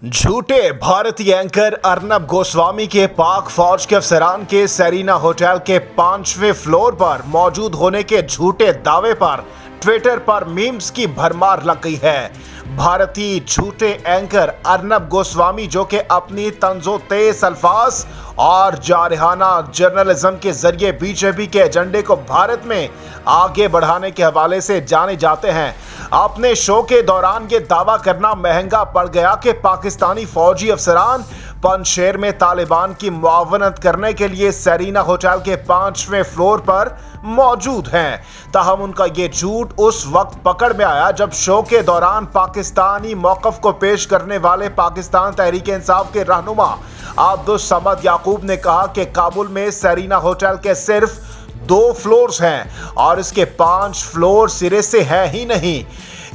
झूठे भारतीय एंकर अर्नब गोस्वामी के पाक फौज के अफसरान के सेरीना होटल के 5वें फ्लोर पर मौजूद होने के झूठे दावे पर ट्विटर पर मीम्स की भरमार लग गई है। भारतीय झूठे एंकर अर्नब गोस्वामी जो कि अपनी तंजो तेज अल्फाज और जारहाना जर्नलिज्म के जरिए बीजेपी के एजेंडे को भारत में आगे बढ़ाने के हवाले से जाने जाते हैं, अपने शो के दौरान ये दावा करना महंगा पड़ गया कि पाकिस्तानी फौजी अफसरान पंजशेर में तालिबान की मुआवनत करने के लिए सेरीना होटल के 5वें फ्लोर पर मौजूद हैं। ताहम उनका ये झूठ उस वक्त पकड़ में आया जब शो के दौरान पाकिस्तानी मौक़िफ़ को पेश करने वाले पाकिस्तान तहरीक इंसाफ के रहनुमा अब्दुस समद याकूब ने कहा कि काबुल में सेरीना होटल के सिर्फ 2 फ्लोर्स हैं और इसके 5 फ्लोर सिरे से है ही नहीं।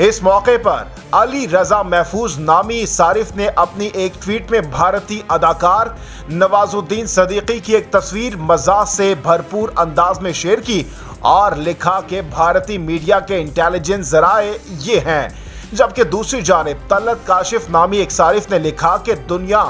इस मौके पर अली रजा महफूज नामी सारिफ ने अपनी एक ट्वीट में भारतीय अदाकार नवाजुद्दीन सदीकी की एक तस्वीर मजाक से भरपूर अंदाज में शेयर की और लिखा कि भारतीय मीडिया के इंटेलिजेंस जराए ये हैं, जबकि दूसरी जानिब तलत काशिफ नामी एक सारिफ ने लिखा कि दुनिया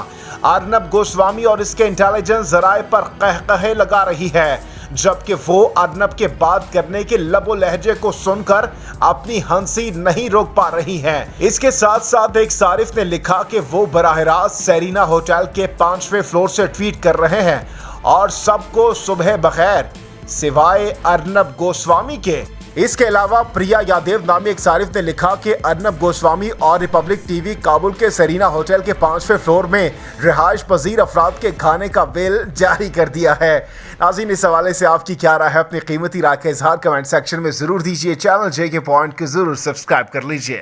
अर्नब गोस्वामी और इसके इंटेलिजेंस जराए पर कहकहे लगा रही है, जबकि वो अर्नब के बात करने के लबो लहजे को सुनकर अपनी हंसी नहीं रोक पा रही हैं। इसके साथ साथ एक सारिफ ने लिखा कि वो बराह रास्त सेरीना होटल के 5वें फ्लोर से ट्वीट कर रहे हैं और सबको सुबह बखैर सिवाय अर्नब गोस्वामी के। इसके अलावा प्रिया यादेव नामी एक सारिफ ने लिखा कि अर्नब गोस्वामी और रिपब्लिक टीवी काबुल के सेरीना होटल के 5वें फ्लोर में रिहाइश पजीर अफराद के खाने का बिल जारी कर दिया है। नाज़रीन, इस हवाले से आपकी क्या राय है? अपनी कीमती राय का इजहार कमेंट सेक्शन में जरूर दीजिए। चैनल जे के पॉइंट को जरूर सब्सक्राइब कर लीजिए।